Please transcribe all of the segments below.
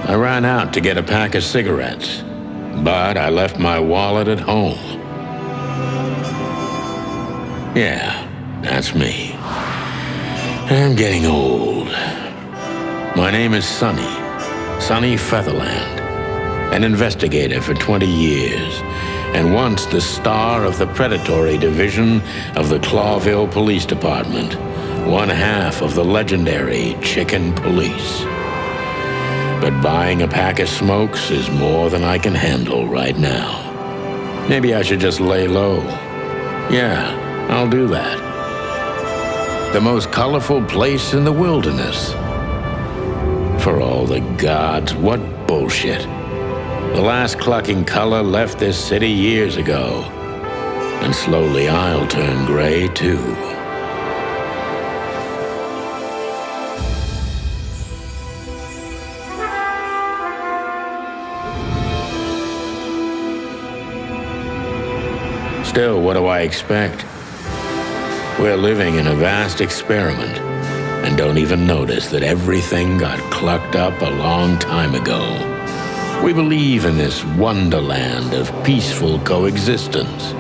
I ran out to get a pack of cigarettes, but I left my wallet at home. Yeah, that's me. I'm getting old. My name is Sonny Featherland, an investigator for 20 years, and once the star of the predatory division of the Clawville Police Department, one half of the legendary Chicken Police. But buying a pack of smokes is more than I can handle right now. Maybe I should just lay low. Yeah, I'll do that. The most colorful place in the wilderness. For all the gods, what bullshit. The last clucking color left this city years ago. And slowly I'll turn gray too. Still, what do I expect? We're living in a vast experiment and don't even notice that everything got clucked up a long time ago. We believe in this wonderland of peaceful coexistence.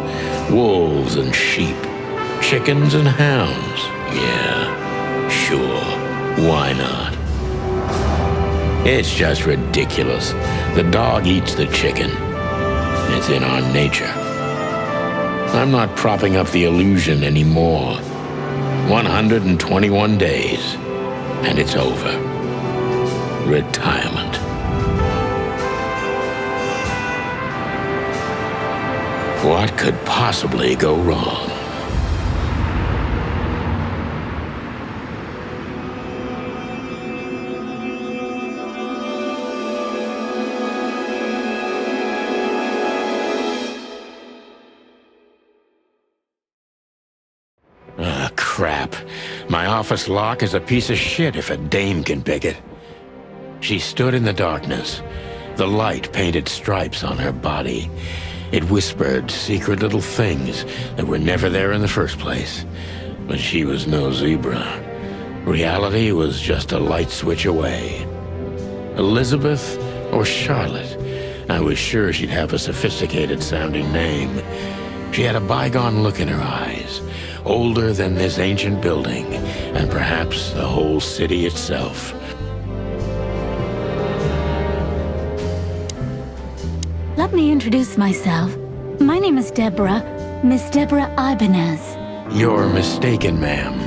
Wolves and sheep, chickens and hounds. Yeah, sure, why not? It's just ridiculous. The dog eats the chicken. It's in our nature. I'm not propping up the illusion anymore. 121 days, and it's over. Retirement. What could possibly go wrong? Crap. My office lock is a piece of shit if a dame can pick it. She stood in the darkness. The light painted stripes on her body. It whispered secret little things that were never there in the first place. But she was no zebra. Reality was just a light switch away. Elizabeth or Charlotte? I was sure she'd have a sophisticated-sounding name. She had a bygone look in her eyes. Older than this ancient building, and perhaps the whole city itself. Let me introduce myself. My name is Deborah, Miss Deborah Ibanez. You're mistaken, ma'am.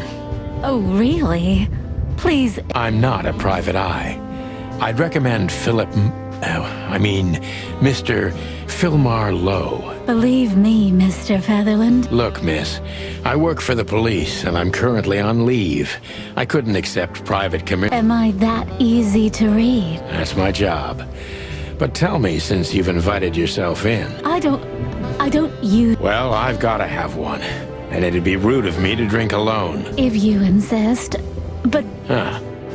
Oh, really? Please... I'm not a private eye. I'd recommend Mr. Philmar Lowe. Believe me, Mr. Featherland. Look, miss, I work for the police, and I'm currently on leave. I couldn't accept private commission. Am I that easy to read? That's my job. But tell me, since you've invited yourself in. I don't use... Well, I've gotta have one. And it'd be rude of me to drink alone. If you insist. But...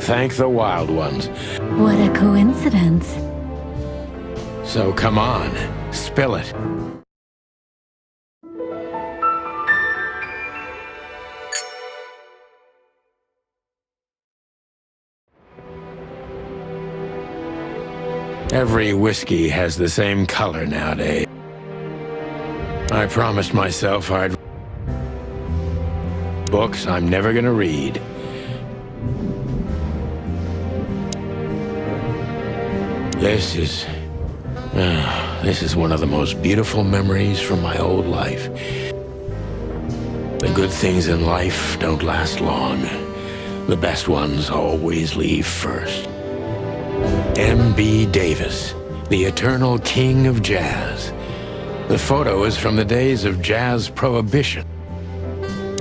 Thank the wild ones. What a coincidence. So come on, spill it. Every whiskey has the same color nowadays. I promised myself I'd... books I'm never gonna read. This is one of the most beautiful memories from my old life. The good things in life don't last long. The best ones always leave first. M.B. Davis, the eternal king of jazz. The photo is from the days of jazz prohibition.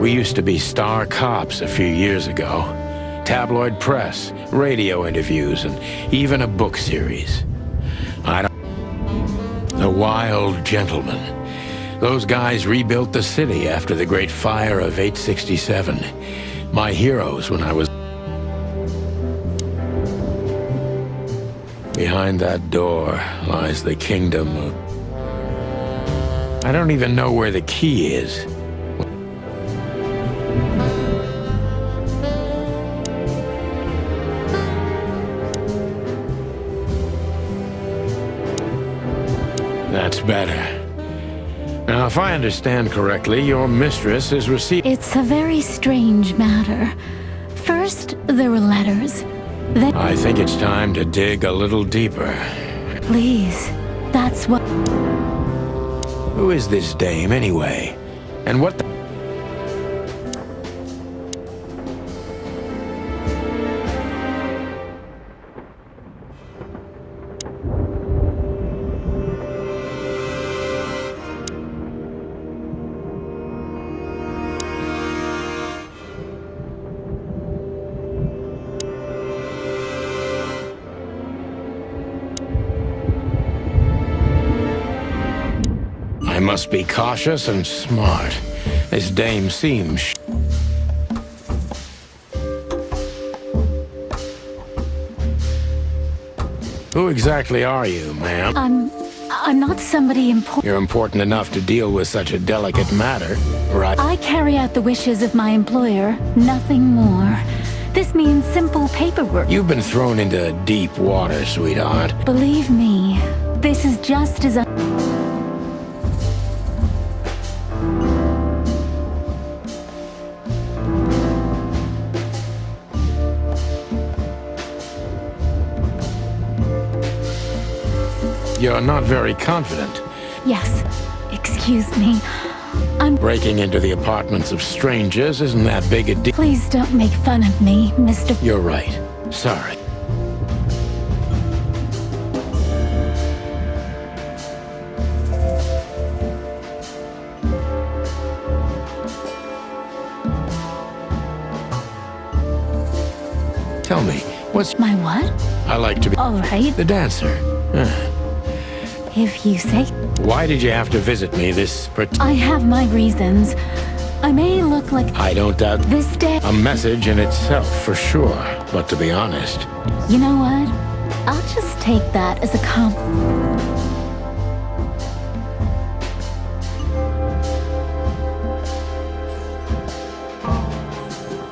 We used to be star cops a few years ago. Tabloid press, radio interviews, and even a book series. The Wild Gentlemen. Those guys rebuilt the city after the Great Fire of 867. My heroes when I was... Behind that door lies the kingdom of... I don't even know where the key is. better. Now, if I understand correctly, your mistress is receiving... It's a very strange matter. First, there were letters. Then, I think it's time to dig a little deeper. please, that's what... Who is this dame, anyway? And what the... I must be cautious and smart. This dame seems... Who exactly are you, ma'am? I'm not somebody important. You're important enough to deal with such a delicate matter, right? I carry out the wishes of my employer, nothing more. This means simple paperwork. You've been thrown into deep water, sweetheart. Believe me, this is just as You're not very confident. Yes, excuse me. Breaking into the apartments of strangers isn't that big a deal. Please don't make fun of me, Mr. You're right. Sorry. Tell me, what's... My what? I like to be All right, the dancer. if you say. Why did you have to visit me this I have my reasons. I may look like I don't doubt this day. a message in itself, for sure. But to be honest, You know what? I'll just take that as a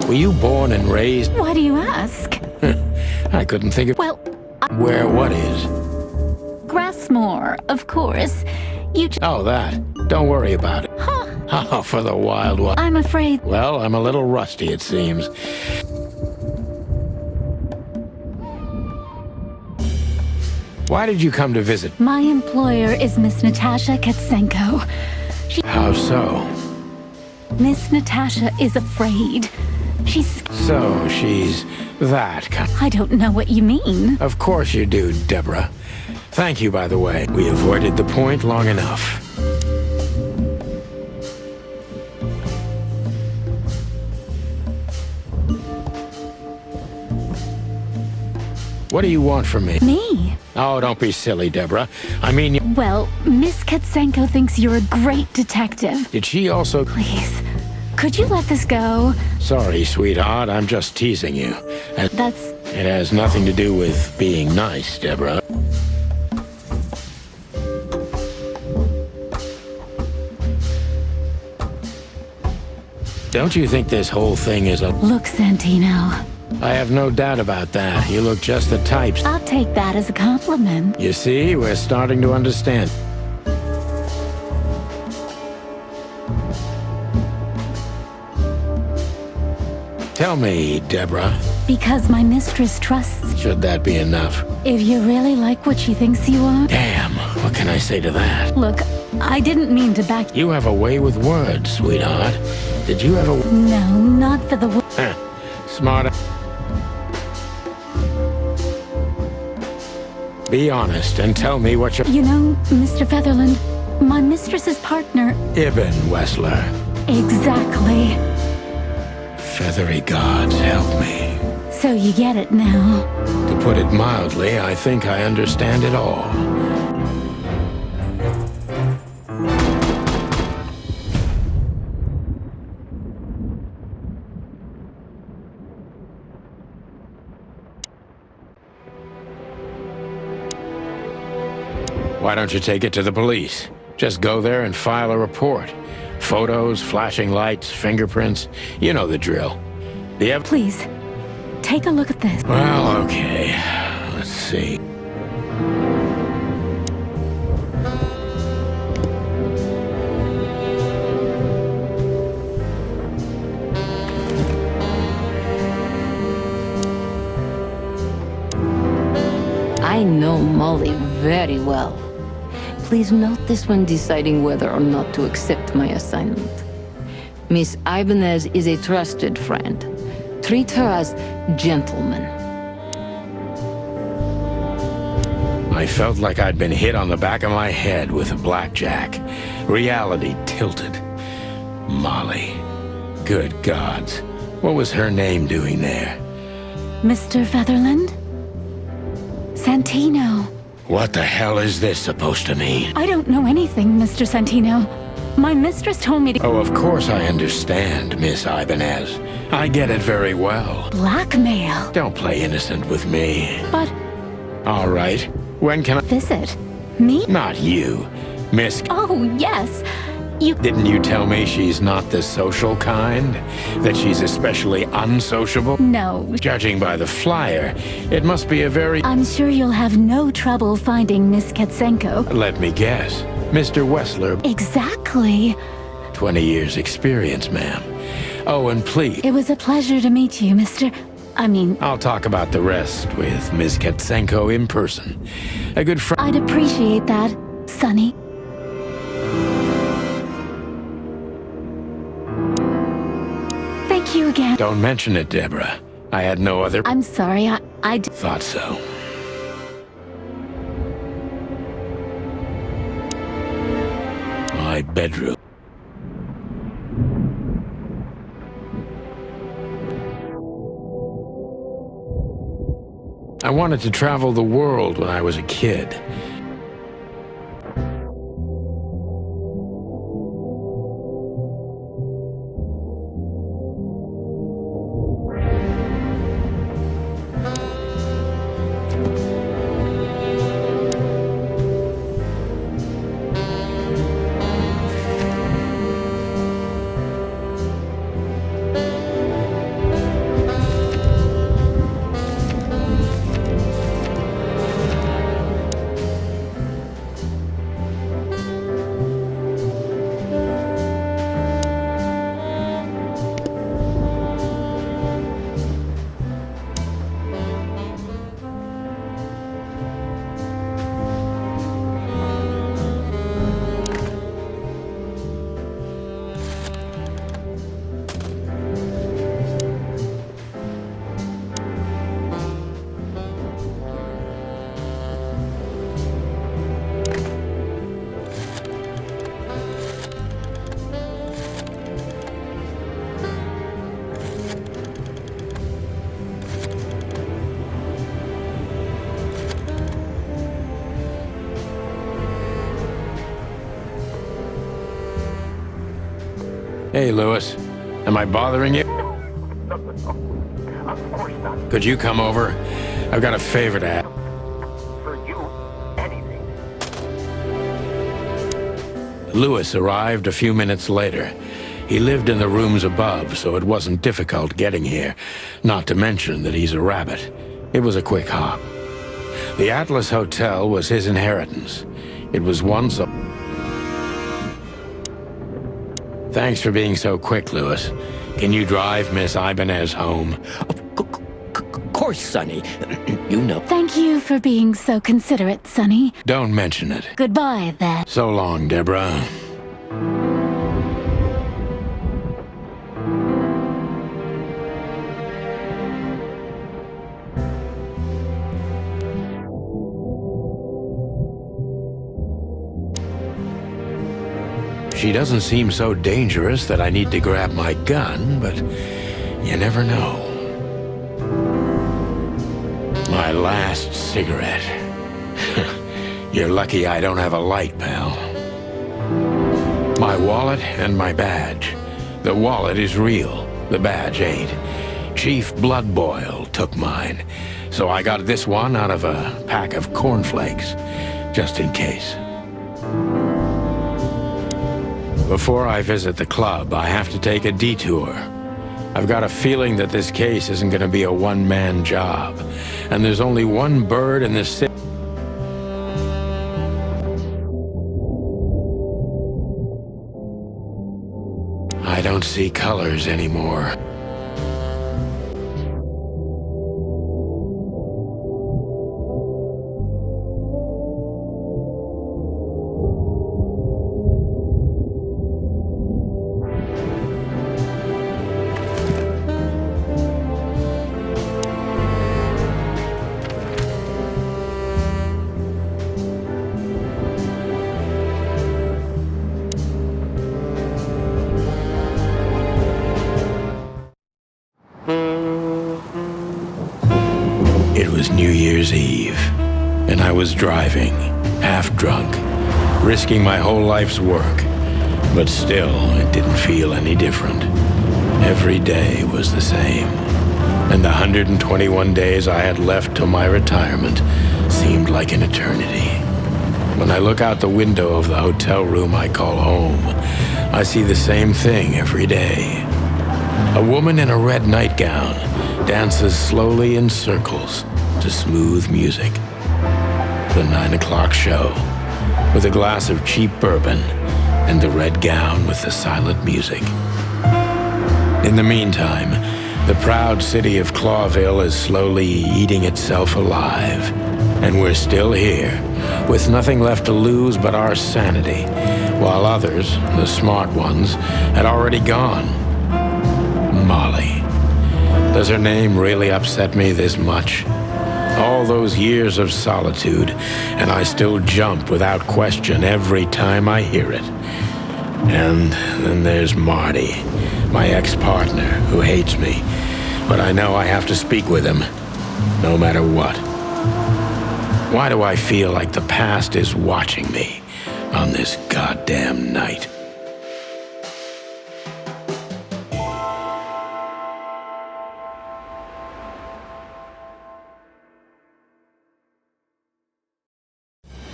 were you born and raised? Why do you ask? I couldn't think of Well, where what is. Grassmore, of course. Oh, that. Don't worry about it. Oh, for the wild one. I'm afraid. Well, I'm a little rusty, it seems. Why did you come to visit? My employer is Miss Natasha Katsenko. How so? Miss Natasha is afraid. She's... So, she's that kind. I don't know what you mean. Of course you do, Deborah. Thank you, by the way. We avoided the point long enough. What do you want from me? Me? Oh, don't be silly, Deborah. I mean, Well, Miss Katsenko thinks you're a great detective. did she also... Please, could you let this go? Sorry, sweetheart, I'm just teasing you. That's... It has nothing to do with being nice, Deborah. Don't you think this whole thing is a... Look, Santino, I have no doubt about that. You look just the type. I'll take that as a compliment. You see, we're starting to understand. Tell me, Deborah, Because my mistress trusts... should that be enough? If you really like what she thinks you are... Damn, what can I say to that? Look, I didn't mean to back... You have a way with words, sweetheart. Did you ever... No, not for the... Smart. Be honest and tell me what you're... You know, Mr. Featherland, my mistress's partner... Ibn Wessler. Exactly. Feathery gods, help me. So you get it now. To put it mildly, I think I understand it all. Why don't you take it to the police? Just go there and file a report. Photos, flashing lights, fingerprints. You know the drill. Please, take a look at this. Well, okay. Let's see. I know Molly very well. Please note this when deciding whether or not to accept my assignment. Miss Ibanez is a trusted friend. Treat her as gentleman. I felt like I'd been hit on the back of my head with a blackjack. Reality tilted. Molly. Good gods. What was her name doing there? Mr. Featherland? Santino. What the hell is this supposed to mean? I don't know anything, Mr. Santino. My mistress told me to— Oh, of course I understand, Miss Ibanez. I get it very well. blackmail. Don't play innocent with me. But All right. When can I— visit me? Not you. Miss— Oh, yes. You— Didn't you tell me she's not the social kind? That she's especially unsociable? No. Judging by the flyer, it must be a very— I'm sure you'll have no trouble finding Miss Katsenko. Let me guess. Mr. Wessler, Exactly. 20 years experience, ma'am. Oh, and please, It was a pleasure to meet you, I'll talk about the rest with Ms. Katsenko in person. A good friend. I'd appreciate that, Sonny. Thank you again. Don't mention it, Deborah. I had no other— I'm sorry, Thought so. My bedroom. I wanted to travel the world when I was a kid. Hey, Lewis. Am I bothering you? Of course not. Could you come over? I've got a favor to ask. For you, anything. Lewis arrived a few minutes later. He lived in the rooms above, so it wasn't difficult getting here. Not to mention that he's a rabbit. It was a quick hop. The Atlas Hotel was his inheritance. It was once a— Thanks for being so quick, Lewis. Can you drive Miss Ibanez home? Of course, Sonny. You know. Thank you for being so considerate, Sonny. Don't mention it. Goodbye, then. So long, Deborah. She doesn't seem so dangerous that I need to grab my gun, but you never know. My last cigarette. You're lucky I don't have a light, pal. My wallet and my badge. The wallet is real, the badge ain't. Chief Bloodboil took mine, so I got this one out of a pack of cornflakes, just in case. Before I visit the club, I have to take a detour. I've got a feeling that this case isn't going to be a one-man job, and there's only one bird in this city. I don't see colors anymore. Year's Eve, and I was driving, half drunk, risking my whole life's work. But still, it didn't feel any different. Every day was the same, and the 121 days I had left till my retirement seemed like an eternity. When I look out the window of the hotel room I call home, I see the same thing every day. A woman in a red nightgown dances slowly in circles to smooth music. The 9 o'clock show, with a glass of cheap bourbon and the red gown with the silent music. In the meantime, the proud city of Clawville is slowly eating itself alive, and we're still here, with nothing left to lose but our sanity, while others, the smart ones, had already gone. Molly. Does her name really upset me this much? All those years of solitude, and I still jump without question every time I hear it. And then there's Marty, my ex-partner, who hates me, but I know I have to speak with him, no matter what. Why do I feel like the past is watching me on this goddamn night?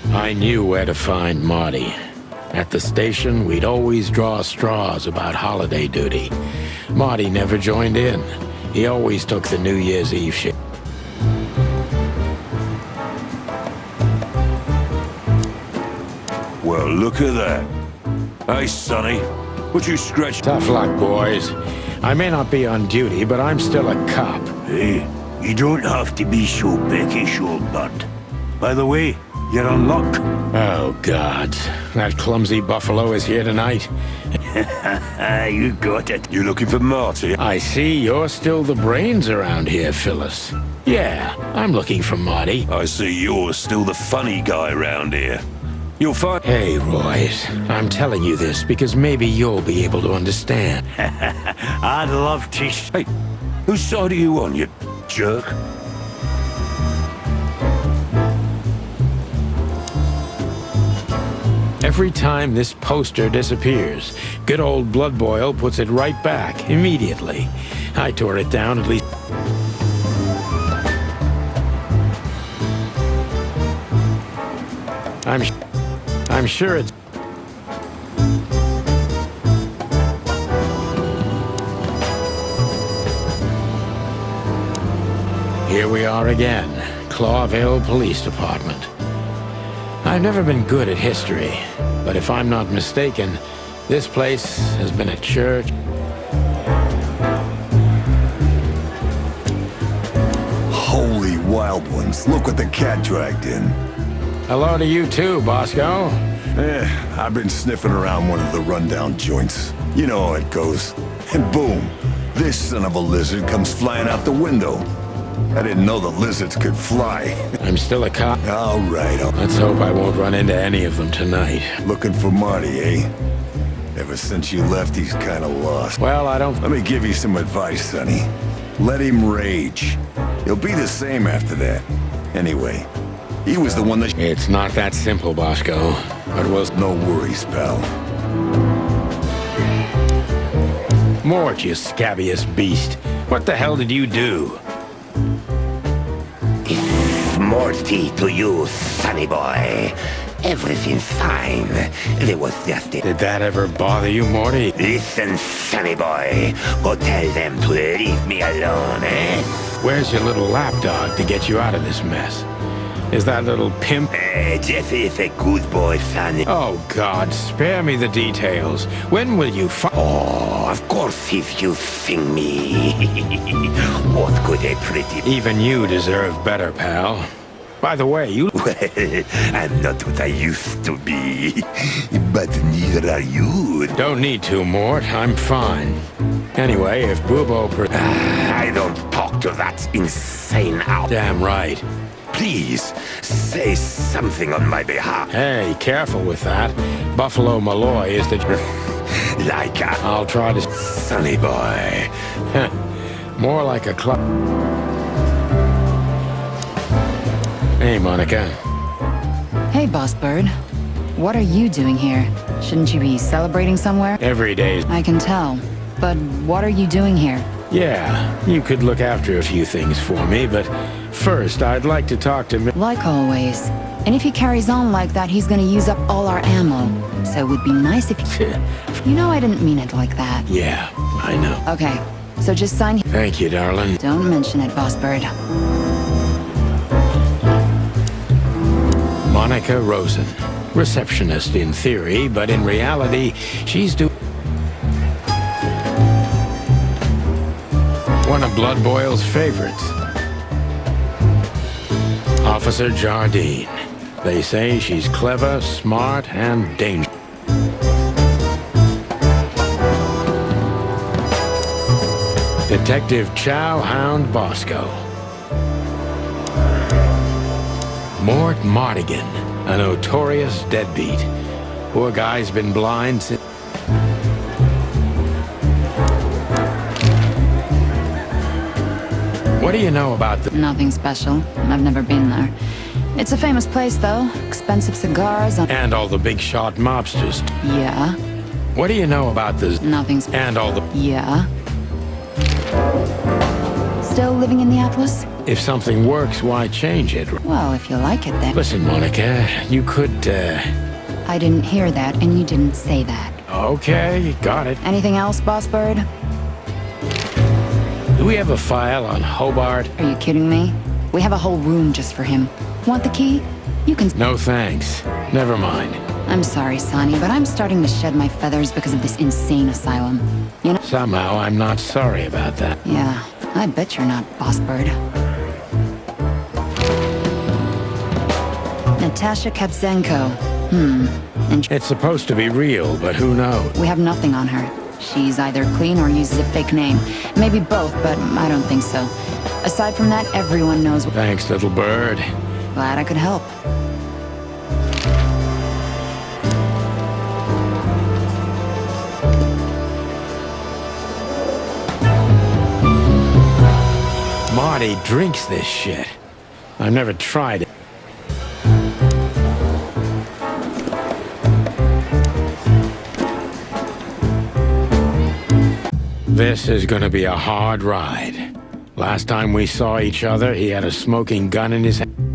I knew where to find Marty. At the station, we'd always draw straws about holiday duty. Marty never joined in. He always took the New Year's Eve shit. Well, look at that. Hey, Sonny, what you scratch? Tough luck, boys. I may not be on duty, but I'm still a cop. Hey, you don't have to be so peckish, old bud. By the way, you're on luck. Oh, God. That clumsy buffalo is here tonight. You got it. You looking for Marty? I see you're still the brains around here, Phyllis. Yeah, I'm looking for Marty. I see you're still the funny guy around here. You'll find... Hey, Royce. I'm telling you this because maybe you'll be able to understand. I'd love to... Hey, whose side are you on, you jerk? Every time this poster disappears, good old Blood Boil puts it right back, immediately. I tore it down at least... I'm sure it's... Here we are again, Clawville Police Department. I've never been good at history, but if I'm not mistaken, this place has been a church. Holy wild ones, look what the cat dragged in. Hello to you too, Bosco. I've been sniffing around one of the rundown joints. You know how it goes. And boom, this son of a lizard comes flying out the window. I didn't know the lizards could fly. I'm still a cop. All right, Let's hope I won't run into any of them tonight. looking for Marty, eh? Ever since you left, he's kinda lost. Well, I don't... Let me give you some advice, Sonny. Let him rage. He'll be the same after that. Anyway, he was the one that... It's not that simple, Bosco. But we'll... No worries, pal. Mort, you scabbiest beast. What the hell did you do? Morty to you, sonny boy. Everything's fine. There was just a... Did that ever bother you, Morty? Listen, sonny boy. Go tell them to leave me alone, eh? Where's your little lapdog to get you out of this mess? Is that little pimp? Jeffy is a good boy, sonny. Oh, God, spare me the details. When will you Oh, of course if you sing me. What could a pretty... Even you deserve better, pal. By the way, you... Well, I'm not what I used to be. But neither are you. Don't need to, Mort. I'm fine. Anyway, if Bubo... I don't talk to that insane owl. Damn right. Please, say something on my behalf. Hey, careful with that. Buffalo Malloy is the... Like a... I'll try to... Sonny boy. More like a club... Hey, Monica. Hey, Boss Bird. What are you doing here? Shouldn't you be celebrating somewhere? Every day. I can tell. But what are you doing here? Yeah, you could look after a few things for me, but first I'd like to talk to... Like always. And if he carries on like that, he's gonna use up all our ammo. So it would be nice if you... You know I didn't mean it like that. Yeah, I know. Okay, so just sign... Thank you, darling. Don't mention it, Boss Bird. Monica Rosen. Receptionist in theory, but in reality, she's one of Blood Boil's favorites. Officer Jardine. They say she's clever, smart, and dangerous. Detective Chow Hound Bosco. Mort Mardigan, a notorious deadbeat. Poor guy's been blind since... What do you know about the... Nothing special. I've never been there. It's a famous place, though. Expensive cigars And all the big shot mobsters. Yeah. What do you know about the... Nothing And all the... Yeah. Still living in the Atlas? If something works, why change it? Well, if you like it, then... Listen, Monica, you could, I didn't hear that, and you didn't say that. Okay, got it. Anything else, Boss Bird? Do we have a file on Hobart? Are you kidding me? We have a whole room just for him. Want the key? You can... No thanks. Never mind. I'm sorry, Sonny, but I'm starting to shed my feathers because of this insane asylum. You know... Somehow I'm not sorry about that. Yeah, I bet you're not, Boss Bird. Natasha Katzenko. And It's supposed to be real, but who knows? we have nothing on her. She's either clean or uses a fake name. Maybe both, but I don't think so. Aside from that, everyone knows... Thanks, little bird. Glad I could help. Marty drinks this shit. I've never tried it. This is gonna be a hard ride. Last time we saw each other, he had a smoking gun in his hand.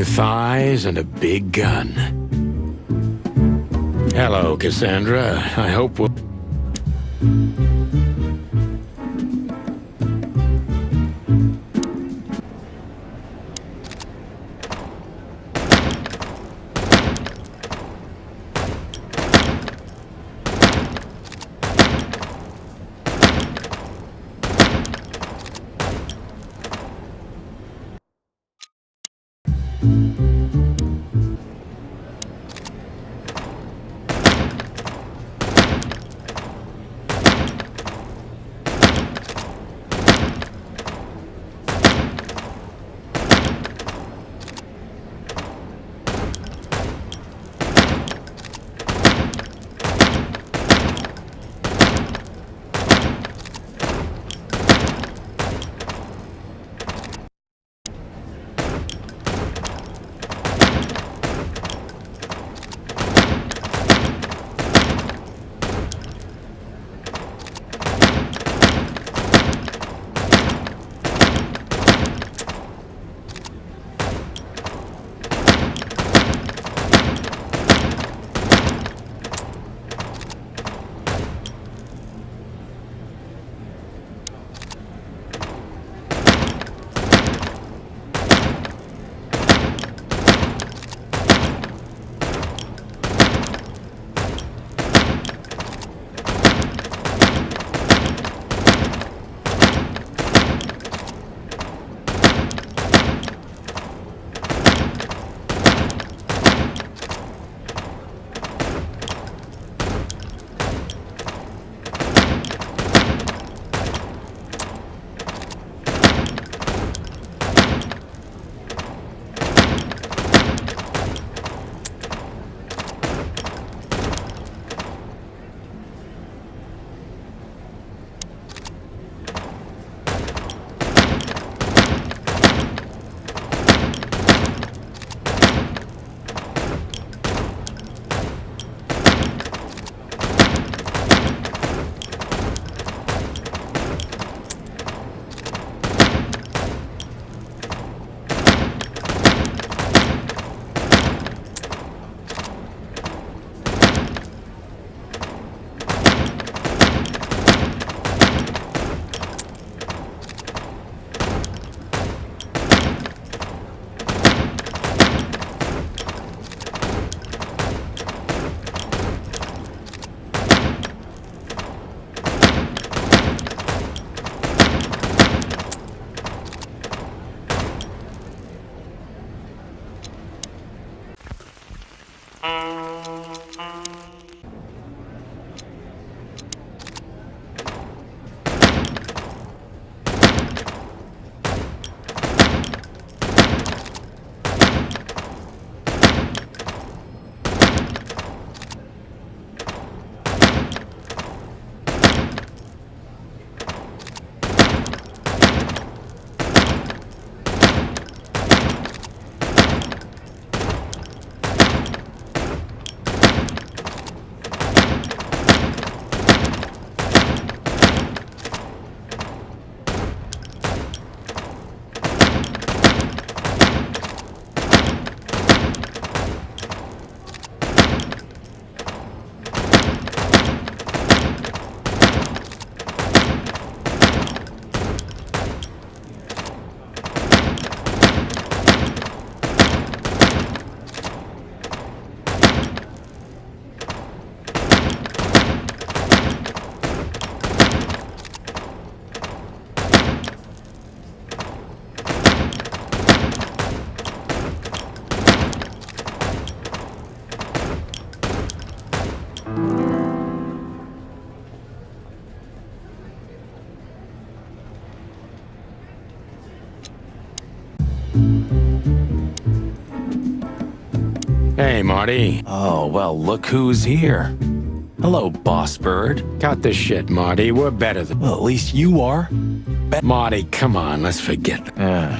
thighs and a big gun. Hello, Cassandra. I hope we'll... Hey, Marty. Oh, well, look who's here. Hello, Boss Bird. Cut the shit, Marty. We're better than... Well, at least you are. Marty, come on, let's forget.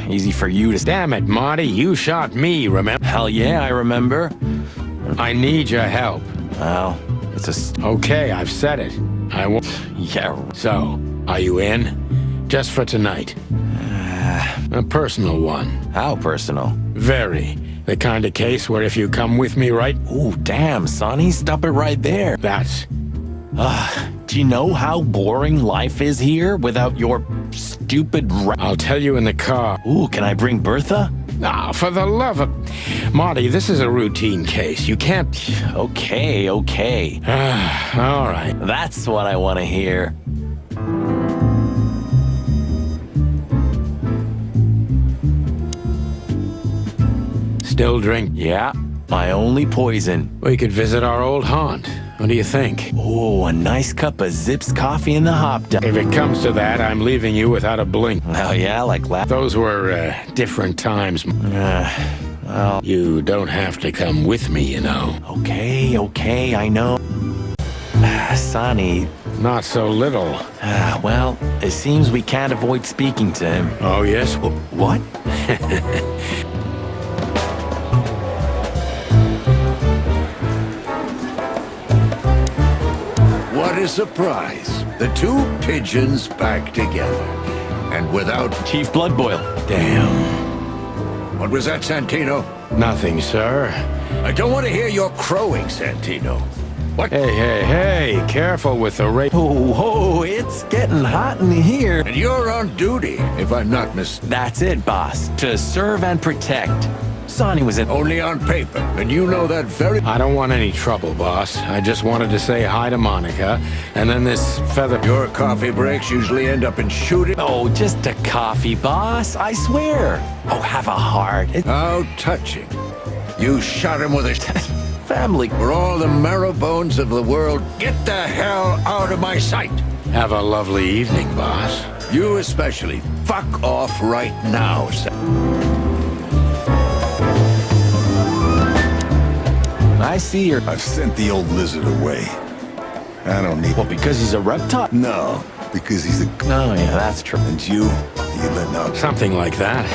Easy for you to... Damn it, Marty, you shot me, remember? Hell yeah, I remember. I need your help. Well, it's a... Okay, I've said it. I won't... Yeah. So, are you in? Just for tonight. A personal one. How personal? Very. The kind of case where if you come with me right... Ooh, damn, Sonny, stop it right there. That's... Do you know how boring life is here without your stupid I'll tell you in the car. Ooh, can I bring Bertha? Ah, for the love of... Marty, this is a routine case. You can't... Okay. All right. That's what I want to hear. Still drink. Yeah, my only poison. We could visit our old haunt. What do you think? Oh, a nice cup of Zips coffee in the hop dog. If it comes to that, I'm leaving you without a blink. Oh, yeah, like last... Those were, different times. Well... You don't have to come with me, you know. Okay, I know. Sonny... Not so little. Well, it seems we can't avoid speaking to him. Oh, yes? What? What a surprise. The two pigeons back together. And without... Chief Bloodboil. Damn. What was that, Santino? Nothing, sir. I don't want to hear your crowing, Santino. What? Hey, careful with the rape. Oh, it's getting hot in here. And you're on duty, if I'm not mistaken. That's it, boss. To serve and protect. Sonny was in... Only on paper, and you know that very... I don't want any trouble, boss. I just wanted to say hi to Monica, and then this feather... Your coffee breaks usually end up in shooting... Oh, just a coffee, boss. I swear. Oh, have a heart. How touching. You shot him with a... Family. For all the marrow bones of the world, get the hell out of my sight. Have a lovely evening, boss. You especially. Fuck off right now, I see her. I've sent the old lizard away. I don't need... Well, because he's a reptile? No, because he's a... Oh, yeah, that's true. And you letting out... Something like that.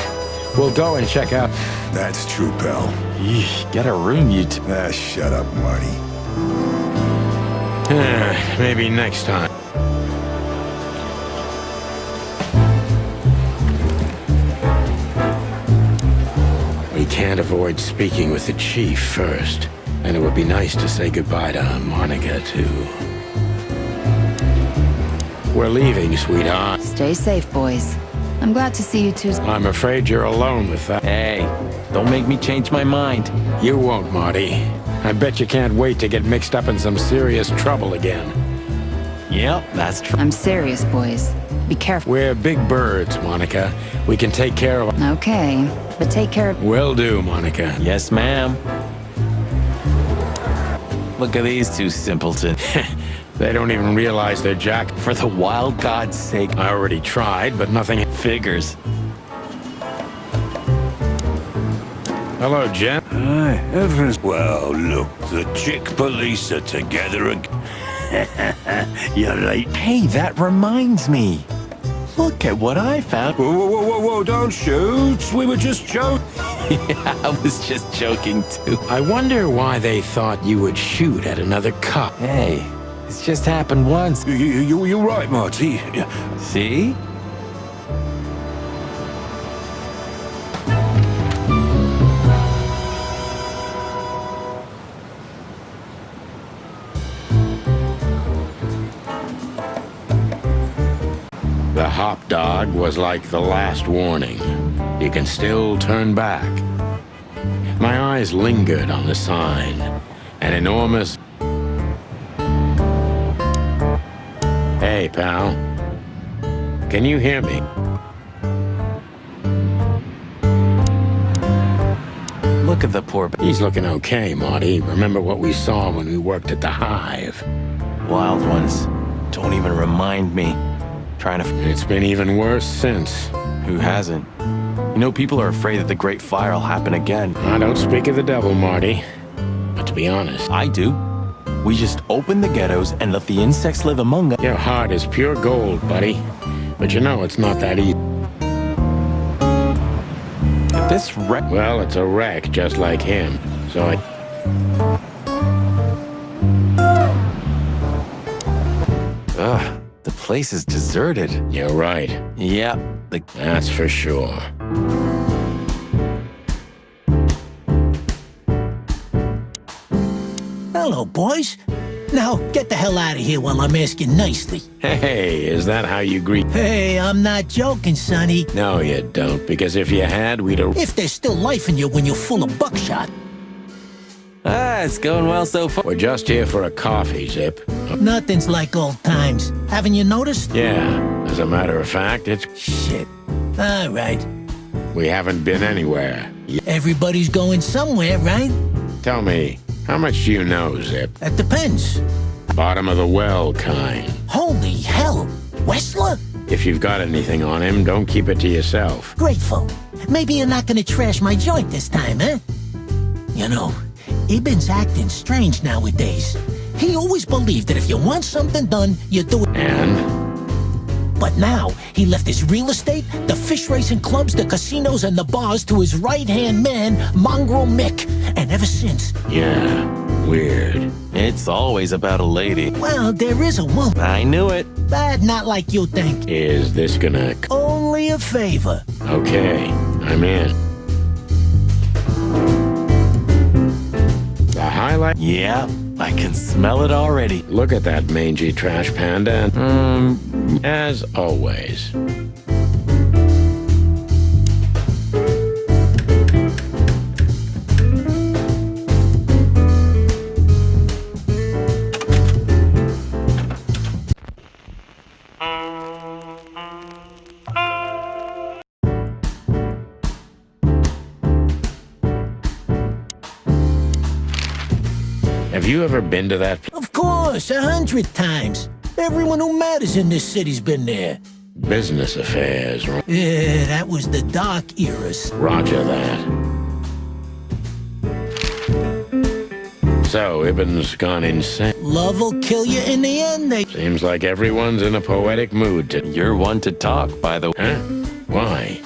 We'll go and check out... That's true, pal. Yeesh, get a room, you shut up, Marty. Maybe next time. We can't avoid speaking with the chief first. And it would be nice to say goodbye to Monica, too. We're leaving, sweetheart. Stay safe, boys. I'm glad to see you two. I'm afraid you're alone with that. Hey, don't make me change my mind. You won't, Marty. I bet you can't wait to get mixed up in some serious trouble again. Yep, that's true. I'm serious, boys. Be careful. We're big birds, Monica. We can take care of... Okay, but take care of... Will do, Monica. Yes, ma'am. Look at these two simpletons. They don't even realize they're jacked. For the wild God's sake. I already tried, but nothing... Figures. Hello, Jen. Hi, everyone's... Well, look, the chick police are together again. You're right. Hey, that reminds me. Look at what I found. Whoa, don't shoot. We were just joking. Yeah, I was just joking, too. I wonder why they thought you would shoot at another cop. Hey, it's just happened once. You're right, Marty. See? The hop dog was like the last warning. You can still turn back. My eyes lingered on the sign. An enormous... Hey, pal. Can you hear me? Look at the poor... He's looking okay, Marty. Remember what we saw when we worked at the Hive? Wild ones. Don't even remind me. Trying to... It's been even worse since. Who hasn't? You know, people are afraid that the Great Fire will happen again. I don't speak of the devil, Marty. But to be honest... I do. We just open the ghettos and let the insects live among us. Your heart is pure gold, buddy. But you know it's not that easy. This wreck... Well, it's a wreck just like him. So I... Ugh. The place is deserted. You're right. Yep. That's for sure. Hello, boys. Now, get the hell out of here while I'm asking nicely. Hey, is that how you greet? Hey, I'm not joking, Sonny. No, you don't, because if you had, we'd have... If there's still life in you when you're full of buckshot. Ah, it's going well so far. We're just here for a coffee, Zip. Nothing's like old times. Haven't you noticed? Yeah, as a matter of fact, it's... Shit. All right. We haven't been anywhere. Everybody's going somewhere, right? Tell me, how much do you know, Zip? That depends. Bottom of the well kind. Holy hell. Wessler? If you've got anything on him, don't keep it to yourself. Grateful. Maybe you're not gonna trash my joint this time, huh? You know, Ibn's acting strange nowadays. He always believed that if you want something done, you do it. And? But now, he left his real estate, the fish racing clubs, the casinos, and the bars to his right-hand man, Mongrel Mick. And ever since... Yeah, weird. It's always about a lady. Well, there is a woman. I knew it. But not like you think. Is this gonna... Only a favor. Okay, I'm in. The highlight... Yeah, I can smell it already. Look at that mangy trash panda. As always. Have you ever been to that place? Of course, 100 times. Everyone who matters in this city's been there. Business affairs, right? Yeah, that was the dark eras. Roger that. So, Ibn's gone insane. Love will kill you in the end, they... Seems like everyone's in a poetic mood to... You're one to talk, by the way. Huh? Why?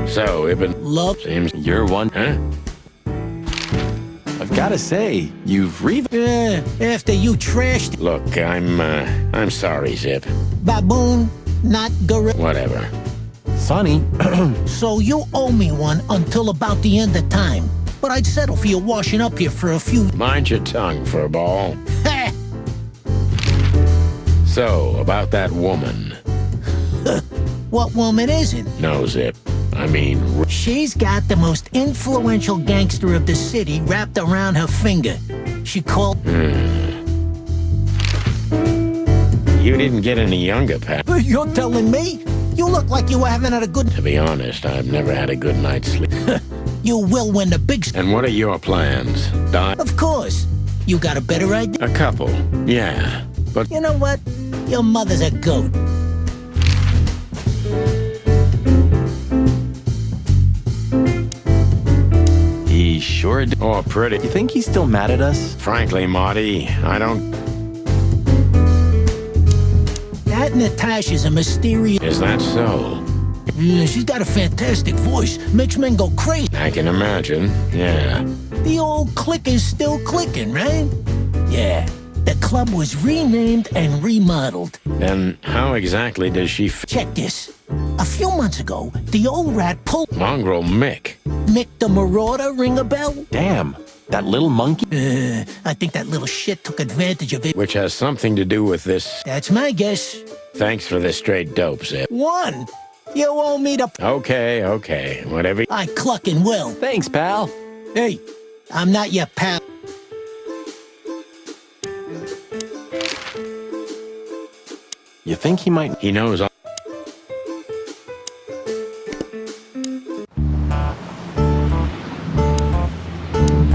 So, Ibn... Love... Seems... You're one... Huh? I've gotta say, you've Yeah, after you trashed... Look, I'm sorry, Zip. Baboon, not gorilla. Whatever. Sonny. So you owe me one until about the end of time. But I'd settle for you washing up here for a few... Mind your tongue, furball. So, about that woman. What woman is it? No, Zip. I mean... She's got the most influential gangster of the city wrapped around her finger. She called... You didn't get any younger, Pat. You're telling me? You look like you haven't had a good... To be honest, I've never had a good night's sleep. You will when the big... And what are your plans? Die? Of course. You got a better idea? A couple, yeah. But... You know what? Your mother's a goat. He sure did. Oh, pretty. You think he's still mad at us? Frankly, Marty, I don't... That Natasha's a mysterious... Is that so? Yeah, she's got a fantastic voice. Makes men go crazy. I can imagine, yeah. The old click is still clicking, right? Yeah. The club was renamed and remodeled. Then how exactly does she... Check this. A few months ago, the old rat pulled... Mongrel Mick. Mick the Marauder, ring a bell? Damn. That little monkey? I think that little shit took advantage of it. Which has something to do with this... That's my guess. Thanks for this straight dope, Zip. One. You owe me the... Okay. Whatever... I clucking will. Thanks, pal. Hey, I'm not your pal. You think he might... He knows...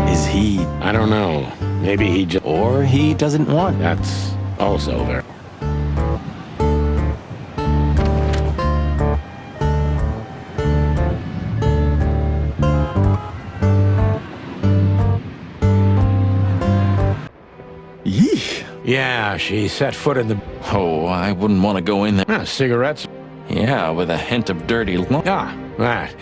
Is he... I don't know. Maybe he just... Or he doesn't want... That's also very... Yeesh. Yeah, she set foot in the... Oh, I wouldn't want to go in there. Cigarettes? Yeah, with a hint of dirty... That.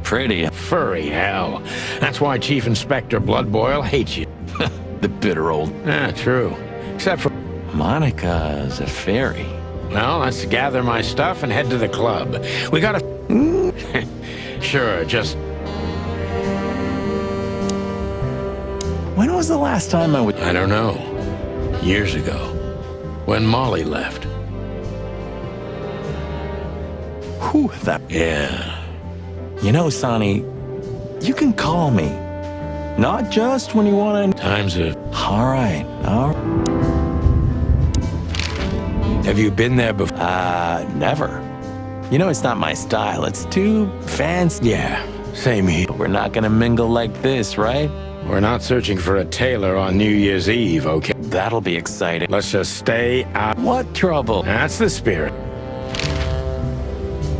Pretty. Furry hell. That's why Chief Inspector Bloodboil hates you. The bitter old... True. Except for... Monica's a fairy. Well, let's gather my stuff and head to the club. We gotta... Sure, just... was the last time I was... I don't know. Years ago. When Molly left. Whew, that... Yeah. You know, Sonny, you can call me. Not just when you want to... Times have... All right. Have you been there before? Never. You know, it's not my style. It's too fancy. Yeah, same here. But we're not gonna mingle like this, right? We're not searching for a tailor on New Year's Eve, okay? That'll be exciting. Let's just stay out. What trouble? That's the spirit.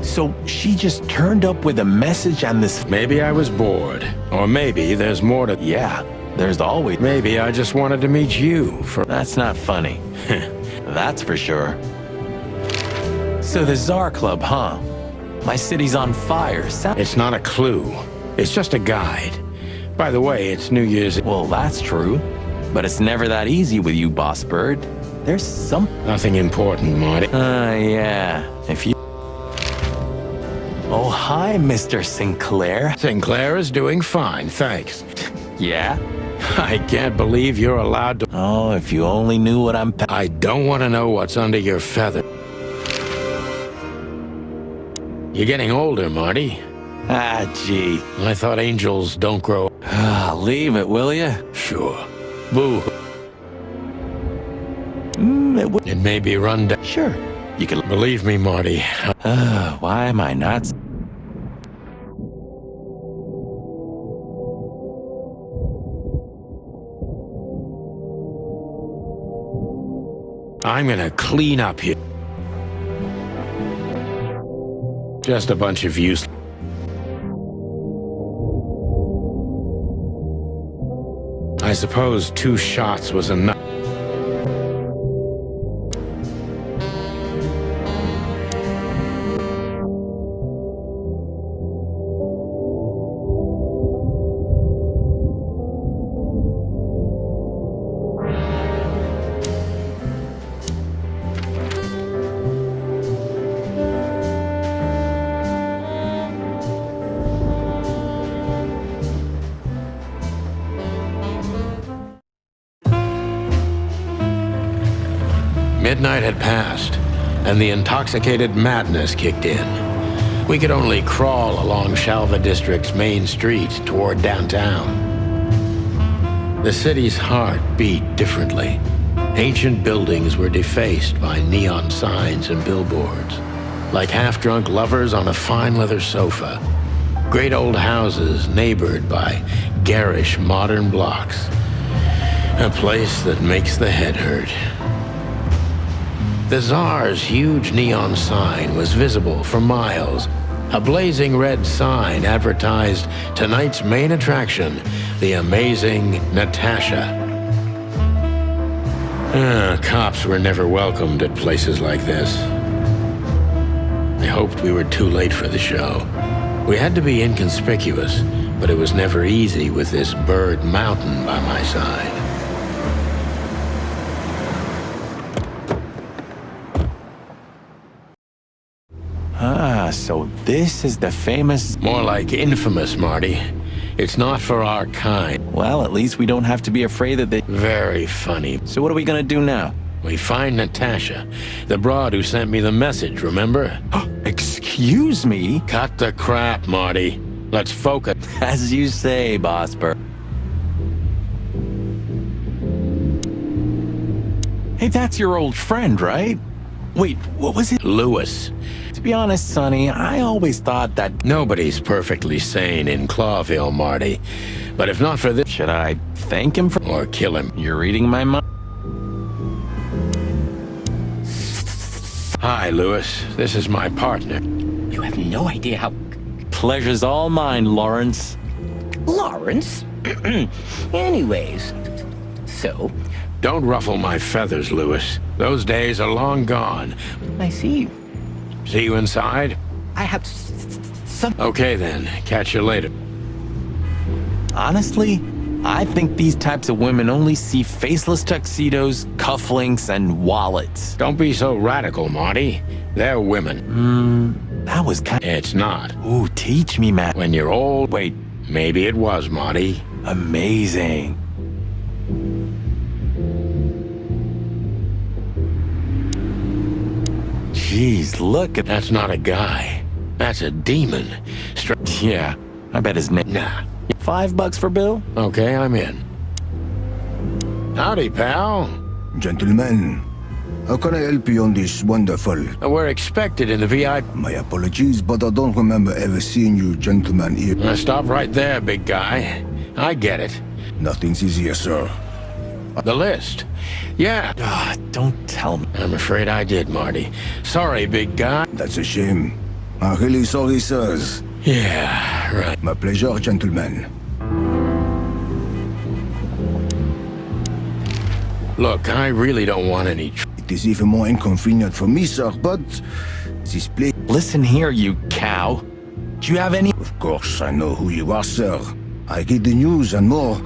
So she just turned up with a message and this... Maybe I was bored. Or maybe there's more to... Yeah, there's always... Maybe I just wanted to meet you for... That's not funny. That's for sure. So the Tsar Club, huh? My city's on fire. It's not a clue. It's just a guide. By the way, it's New Year's... Well, that's true. But it's never that easy with you, Boss Bird. There's some... Nothing important, Marty. Yeah. If you... Oh, hi, Mr. Sinclair. Sinclair is doing fine, thanks. Yeah? I can't believe you're allowed to... Oh, if you only knew what I'm... I don't want to know what's under your feather. You're getting older, Marty. Ah, gee. I thought angels don't grow... Leave it, will ya? Sure. Boo. It may be run down. Sure. You can... Believe me, Marty. Why am I not... I'm gonna clean up here. Just a bunch of use. I suppose 2 shots was enough. Midnight had passed, and the intoxicated madness kicked in. We could only crawl along Shalva District's main street toward downtown. The city's heart beat differently. Ancient buildings were defaced by neon signs and billboards, like half-drunk lovers on a fine leather sofa. Great old houses neighbored by garish modern blocks. A place that makes the head hurt. The Tsar's huge neon sign was visible for miles. A blazing red sign advertised tonight's main attraction, the amazing Natasha. Cops were never welcomed at places like this. I hoped we were too late for the show. We had to be inconspicuous, but it was never easy with this bird mountain by my side. So this is the famous... More like infamous, Marty. It's not for our kind. Well, at least we don't have to be afraid that they... Very funny. So what are we gonna do now? We find Natasha, the broad who sent me the message, remember? Excuse me? Cut the crap, Marty. Let's focus. As you say, Boss Bird. Hey, that's your old friend, right? Wait, what was it? Lewis. To be honest, Sonny, I always thought that... Nobody's perfectly sane in Clawville, Marty. But if not for this... Should I thank him for... Or kill him? You're reading my mind. Hi, Lewis. This is my partner. You have no idea how... Pleasure's all mine, Lawrence. Lawrence? Anyways, so... Don't ruffle my feathers, Lewis. Those days are long gone. I see. See you inside? I have some... Okay then, catch you later. Honestly, I think these types of women only see faceless tuxedos, cufflinks, and wallets. Don't be so radical, Marty. They're women. That was kind... It's not. Ooh, teach me, man. When you're old... Wait. Maybe it was, Marty. Amazing. Jeez, look at... That's not a guy. That's a demon. Yeah, I bet his name... Nah. $5 for Bill? Okay, I'm in. Howdy, pal. Gentlemen, how can I help you on this wonderful... We're expected in the VIP... My apologies, but I don't remember ever seeing you gentlemen here. Stop right there, big guy. I get it. Nothing's easier, sir. The list. Yeah. Don't tell me. I'm afraid I did, Marty. Sorry, big guy. That's a shame. I'm really sorry, sirs. Yeah, right. My pleasure, gentlemen. Look, I really don't want any... It is even more inconvenient for me, sir, but... This place... Listen here, you cow. Do you have any... Of course, I know who you are, sir. I get the news and more,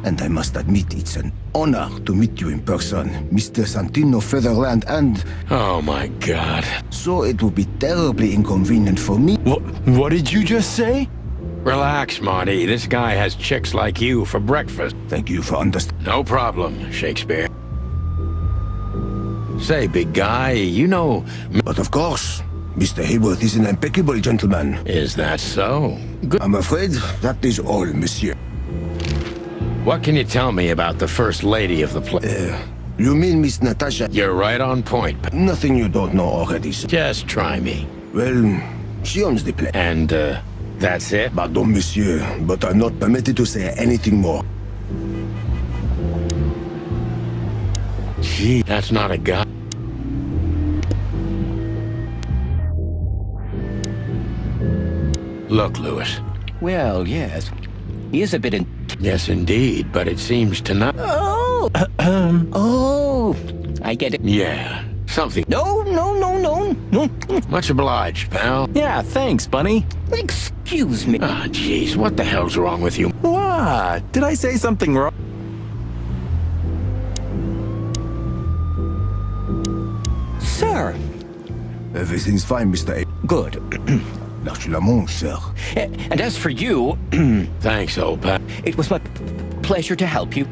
and I must admit it's an honor to meet you in person, Mr. Santino Featherland, and... Oh my God. So it would be terribly inconvenient for me... What did you just say? Relax, Marty. This guy has chicks like you for breakfast. Thank you for understanding. No problem, Shakespeare. Say, big guy, you know... But of course, Mr. Hayworth is an impeccable gentleman. Is that so? Good. I'm afraid that is all, monsieur. What can you tell me about the First Lady of the place? You mean Miss Natasha? You're right on point. Nothing you don't know already, sir. Just try me. Well, she owns the place. And, that's it? Pardon, monsieur, but I'm not permitted to say anything more. Gee, that's not a guy. Look, Lewis. Well, yes. He is a bit in... Yes, indeed, but it seems to not... Oh! Oh! I get it. Yeah, something... No. Much obliged, pal. Yeah, thanks, Bunny. Excuse me. Ah, jeez, what the hell's wrong with you? What? Did I say something wrong? Sir. Everything's fine, Mr. A. Good. Merci la mon, sir. And as for you... Thanks, old pal. It was my pleasure to help you.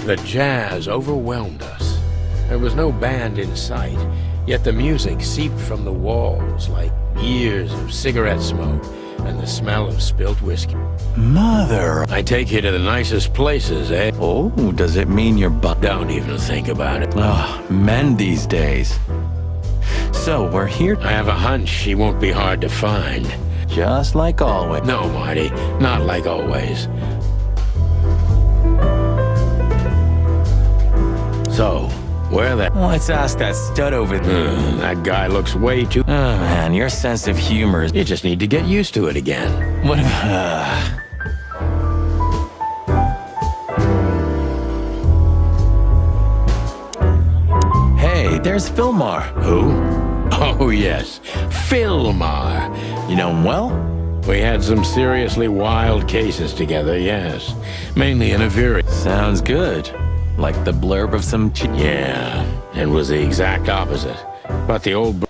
The jazz overwhelmed us. There was no band in sight, yet the music seeped from the walls like years of cigarette smoke and the smell of spilt whiskey. Mother... I take you to the nicest places, eh? Oh, does it mean you're Don't even think about it. Oh, men these days. So, we're here... I have a hunch she won't be hard to find. Just like always. No, Marty, not like always. So, where the... Let's ask that stud over there. That guy looks way too... Oh, man, your sense of humor is... You just need to get used to it again. What if... Hey, there's Philmar. Who? Oh, yes. Philmar. You know him well? We had some seriously wild cases together, yes. Mainly in a very... Sounds good. Like the blurb of some... Yeah, it was the exact opposite. But the old...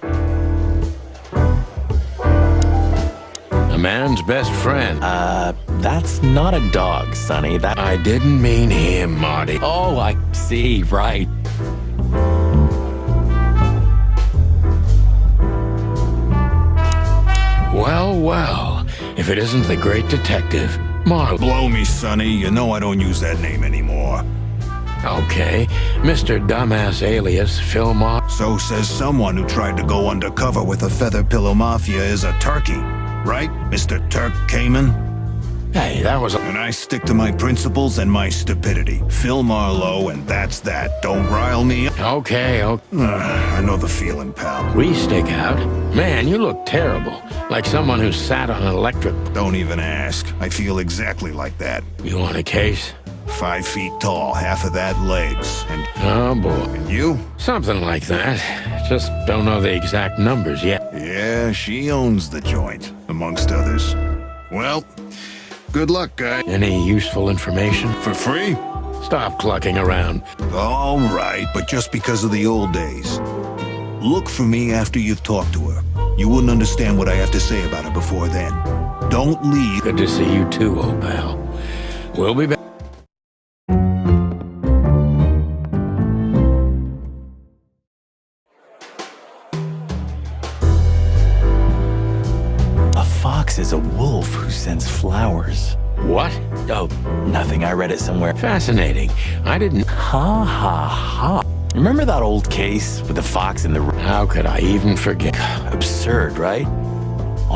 A man's best friend. That's not a dog, Sonny. That... I didn't mean him, Marty. Oh, I see, right. Well, if it isn't the great detective, Marlowe. Blow me, Sonny. You know I don't use that name anymore. Okay, Mr. Dumbass alias Philmar. So says someone who tried to go undercover with the Feather Pillow Mafia is a turkey. Right, Mr. Turk Cayman? Hey, that was a... And I stick to my principles and my stupidity. Phil Marlowe, and that's that. Don't rile me up. Okay. I know the feeling, pal. We stick out. Man, you look terrible. Like someone who sat on an electric... Don't even ask. I feel exactly like that. You want a case? 5 feet tall, half of that legs. And... Oh, boy. And you? Something like that. Just don't know the exact numbers yet. Yeah, she owns the joint, amongst others. Well... Good luck, guy. Any useful information? For free? Stop clucking around. All right, but just because of the old days. Look for me after you've talked to her. You wouldn't understand what I have to say about her before then. Don't leave. Good to see you too, old pal. We'll be back. sends flowers. What? Oh, nothing. I read it somewhere. Fascinating. I didn't... Ha ha ha. Remember that old case with the fox in the... How could I even forget? Absurd, right?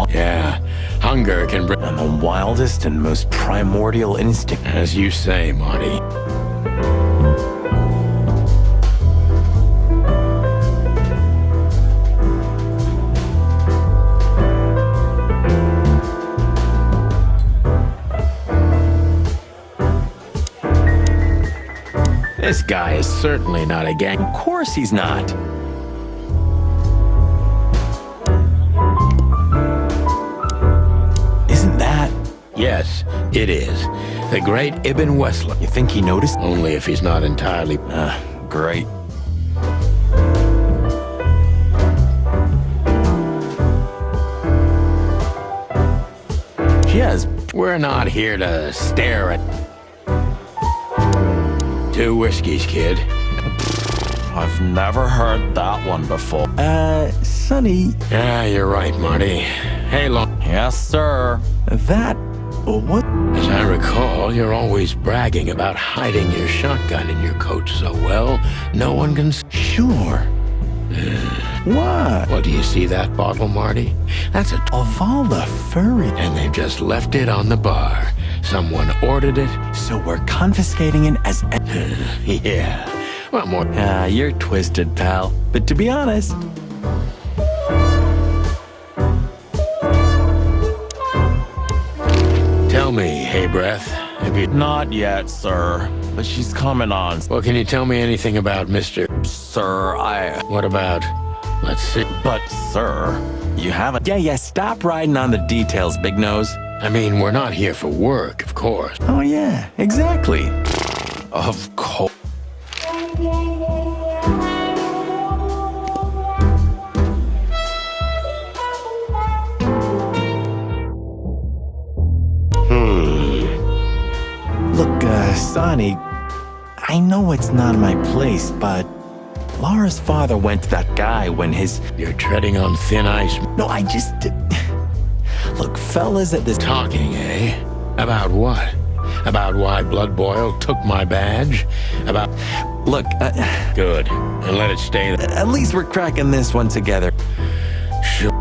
Yeah, hunger can bring... And the wildest and most primordial instinct. As you say, Marty. This guy is certainly not a gang. Of course he's not. Isn't that? Yes, it is. The great Ibn Wessler. You think he noticed? Only if he's not entirely... Great. Yes, we're not here to stare at... 2 whiskeys, kid. I've never heard that one before. Sonny. Yeah, you're right, Marty. Hey, Long. Yes, sir. That... What? As I recall, you're always bragging about hiding your shotgun in your coat so well, no one can... Sure. What? Well, do you see that bottle, Marty? That's a... Of all the furry... And they've just left it on the bar. Someone ordered it. So we're confiscating it as... Yeah. Well, more... You're twisted, pal. But to be honest... Tell me, hey, Breath, have you... Not yet, sir. But she's coming on. Well, can you tell me anything about Mr... Sir, What about... Let's see... But, sir, you haven't... Yeah, stop riding on the details, Big Nose. I mean, we're not here for work, of course. Oh, yeah, exactly. Of course. Look, Sonny, I know it's not my place, but Laura's father went to that guy when his... You're treading on thin ice. No, I just... Look, fellas at this... Talking, eh? About what? About why Blood Boil took my badge? About... Look, Good. And let it stay... At least we're cracking this one together. Sure.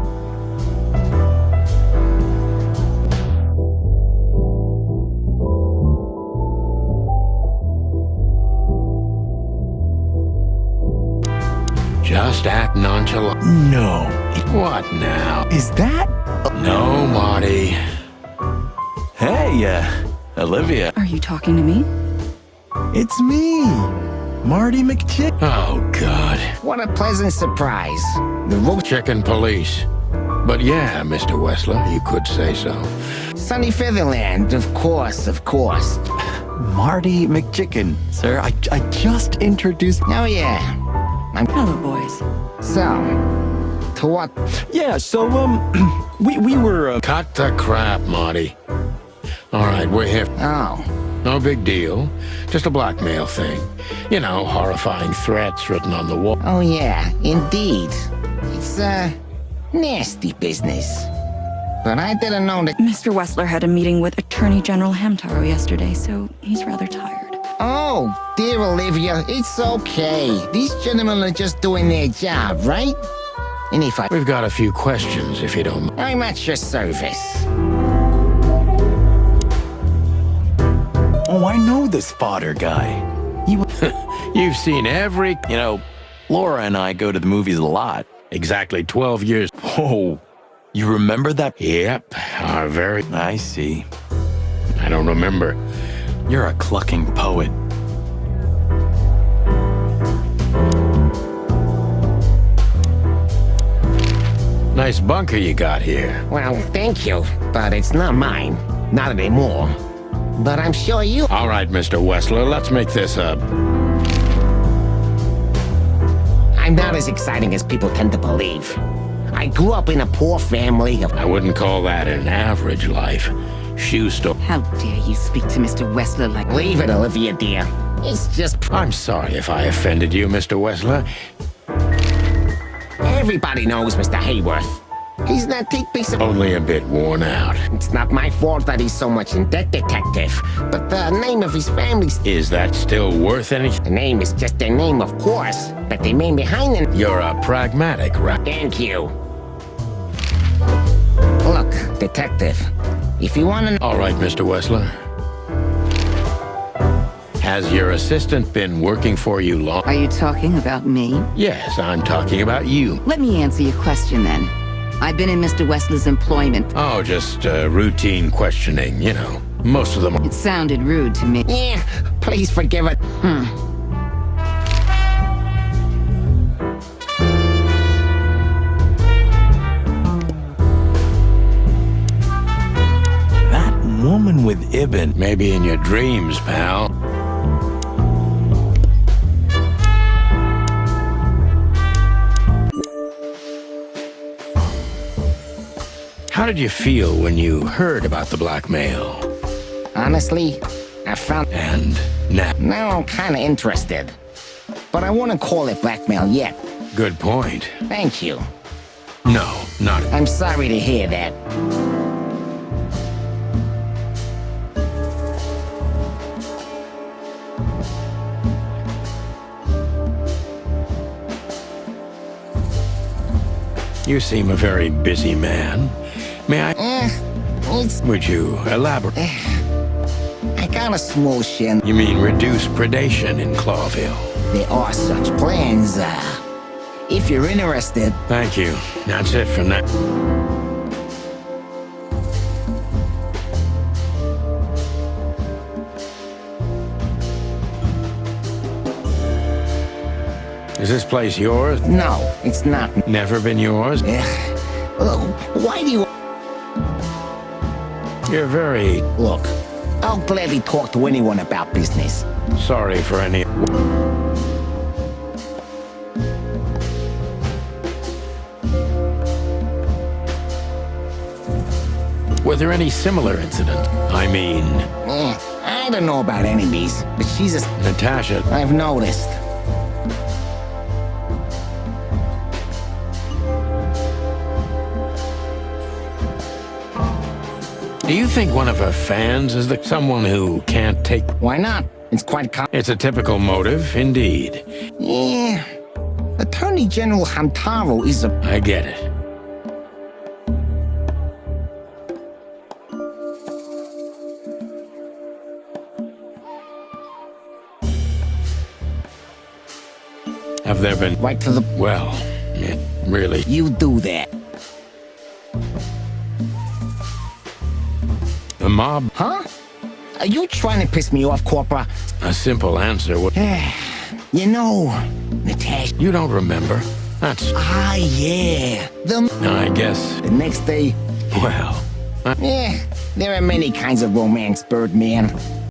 Just act nonchalant. No. What now? Is that... No, Marty. Hey, Olivia. Are you talking to me? It's me, Marty McChick. Oh, God. What a pleasant surprise. The road Chicken police. But yeah, Mr. Wessler, you could say so. Sunny Featherland, of course, of course. Marty McChicken, sir. I just introduced... Oh, yeah. Hello, boys. So, to what? Yeah, so, we were, Cut the crap, Marty. All right, we're here. Oh. No big deal. Just a blackmail thing. You know, horrifying threats written on the wall. Oh, yeah, indeed. It's, nasty business. But I didn't know that... Mr. Wessler had a meeting with Attorney General Hamtaro yesterday, so he's rather tired. Oh, dear Olivia, it's okay. These gentlemen are just doing their job, right? And if We've got a few questions, if you don't mind. I'm at your service. Oh, I know this fodder guy. You've seen every... You know, Laura and I go to the movies a lot. Exactly 12 years. Oh, you remember that? Yep, our very... I see. I don't remember. You're a clucking poet. Nice bunker you got here. Well, thank you, but it's not mine. Not anymore. But I'm sure you... All right, Mr. Wessler, let's make this up. I'm not as exciting as people tend to believe. I grew up in a poor family of... I wouldn't call that an average life. Shoe store. How dare you speak to Mr. Wessler like... Leave it, Olivia, dear. It's just... I'm sorry if I offended you, Mr. Wessler. Everybody knows Mr. Hayworth. He's an antique piece of... Only a bit worn out. It's not my fault that he's so much in debt, Detective. But the name of his family... Is that still worth anything? The name is just their name, of course. But the man behind it... You're a pragmatic, right? Thank you. Look, Detective, if you want to... All right, Mr. Wessler. Has your assistant been working for you long? Are you talking about me? Yes, I'm talking about you. Let me answer your question then. I've been in Mr. Wessler's employment. Oh, just routine questioning, you know. Most of them... It sounded rude to me. Yeah, please forgive it. That woman with Ibn. Maybe in your dreams, pal. How did you feel when you heard about the blackmail? Honestly, I found... And now? Now I'm kind of interested. But I wouldn't call it blackmail yet. Good point. Thank you. No, not... I'm sorry to hear that. You seem a very busy man. May I... Would you elaborate? I got a small shin. You mean reduce predation in Clawville? There are such plans, if you're interested. Thank you. That's it for now. Is this place yours? No, it's not. Never been yours? Why do you... You're very... Look, I'll gladly talk to anyone about business. Sorry for any... Were there any similar incidents? I mean... I don't know about enemies, but she's a... Natasha... I've noticed. Do you think one of her fans is someone who can't take... Why not? It's quite It's a typical motive, indeed. Yeah. Attorney General Hamtaro is a... I get it. Have there been... Right to the... Well, really... You do that. The mob... Huh? Are you trying to piss me off, Corpora? A simple answer would... You know, Natasha... You don't remember? That's... Ah, yeah. I guess... The next day... Well... Yeah, there are many kinds of romance, Birdman.